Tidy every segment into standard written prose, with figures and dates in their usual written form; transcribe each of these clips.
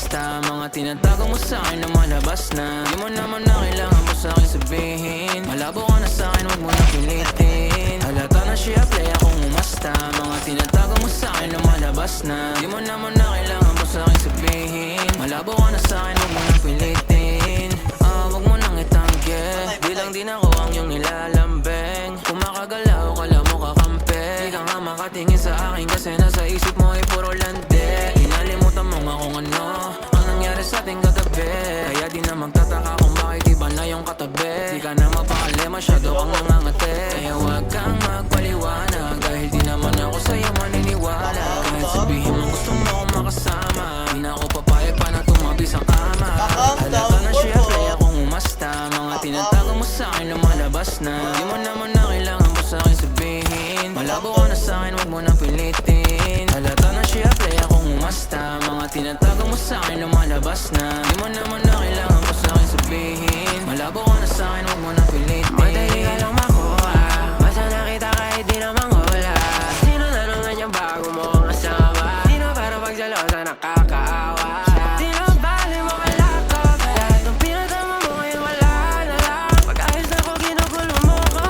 umasta. Mga tinatago mo sa'kin lumalabas na. Di mo naman na kailangan mo sa'kin sabihin. Malabo ka na sa'kin, huwag mo na pilitin. Halata na siya, play akong umasta. Mga tinatago mo sa'kin lumalabas na. Di mo naman na kailangan mo sa'kin sabihin. Malabo ka na sa'kin, huwag mo na pilitin. Huwag mo nang itangke. Di lang din ako ang iyong nilalambeng. Kung makagalaw, kala mo kakampi. Di ka nga makatingin sa akin kasi nasa isip mo ay puro lande. Inalimutan mo nga kung ano ang nangyari sa ating kagabi. Kaya di na magtataka kung bakit iba na yung katabi. Di ka na mapakali, masyado kang nangangati. Kaya huwag kang magpaliwanag, dahil di naman ako sa'yo maniniwala. Kahit sabihin mo gusto mo akong makasama, di na ako papayag pa na tumabi sa kama. Halata na siya, play akong umasta. Mga tinatago mo sa'kin lumalabas na. Di mo naman na kailangan mo sa'kin sabihin. Malabo ka na sa'kin, huwag mo nang pilitin. Halata na siya, play akong umasta. Mga tinatago mo sa'kin lumalabas na. Di mo naman na kailangan mo sa'kin sabihin. Malabo ka na sa'kin, huwag mo nang pilitin. Madali ka lang makuha, basta nakita kahit di naman hula. Sino na naman yung bago mo ang asawa? Sino pero pagsalosa nakakaawa? Sino bali mo kalakap? Lahat ng pinatama mo ngayon wala na lang. Pag-ayos na ko, ginugulo mo ko.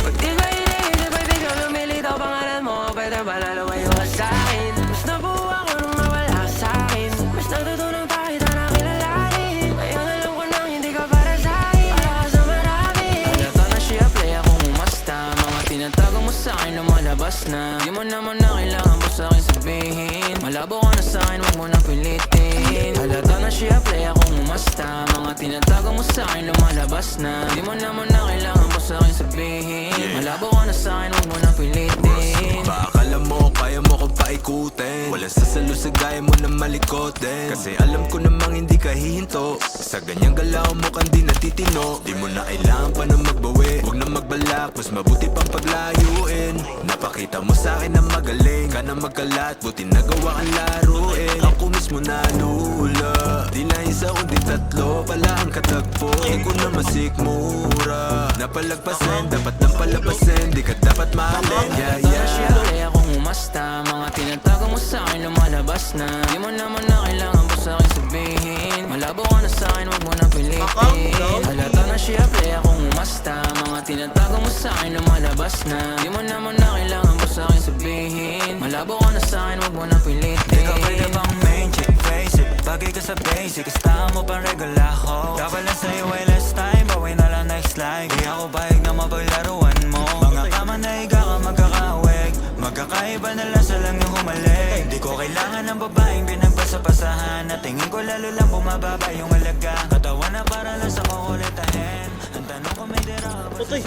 Pag di ko iniisip ay biglang lumilitaw pangalan mo. Pwede ba lalawayo ka sa'kin? Mas nabuo ako nung nawala ka sa'kin. Mas natutunang pa kita nakilalanin. Ngayon alam ko nang hindi ka para sa'kin. Para ka sa marami. Halata na siya, play akong umasta. Mga tinatago mo sa'kin lumalabas na. Di mo naman na kailangan mo sa'kin sabihin. Malabo ka na sa'kin, huwag mo nang pilitin. Halata na siya, play akong umasta. Mga tinatago mo sa'kin lumalabas na. Di mo naman na kailangan mo sa'kin sabihin. Malabo ka na sa'kin, huwag mo nang pilitin. Akala mo kaya mo ko paikutin. Walang sasalo sa gaya mo na malikotin. Kasi alam ko namang hindi ka hihinto. Sa ganyang galaw mo kang di natitino. Di mo na kailangan pa na magbawi. Huwag na magbalak, mas mabuti pang paglayuin. Napakita mo sa'kin na magaling ka na magkalat, buti nagawa kang laruin. Ako mismo nalula. Di na isa kundi tatlo pala ang katagpo. Di ko na masikmura. Napalagpasin, dapat nang palabasin. Di ka dapat mahalin. Yeah, Halata na siya, yeah. play akong umasta. Mga tinatago mo sa'kin lumalabas na. Di mo naman na kailangan mo sa'kin sabihin. Malabo ka na sa'kin, huwag mo nang pilitin. Halata na siya, play akong umasta. Mga tinatago mo sa'kin lumalabas na. Di mo naman na kailangan mo sa'kin sabihin. Malabo ka na sa'kin, huwag mo nang pilitin. Di ka pwede bang main chick, face it. Bagay ka sa basic, gustahan mo pang regalaho. Dapat lang sa'yo ay last time, bawi na lang next like. Di ako pahig na mapaglaruan mo. Mga kama na higa ka magkakawig. Magkakaiba na lang sa lang na humalik. Di ko kailangan ng babaeng pinagbasa-basahan. At tingin ko lalo lang bumababa yung alaga. Katawan na para lang sa kukulitahin. Ang tanong ko may dira ka ba sa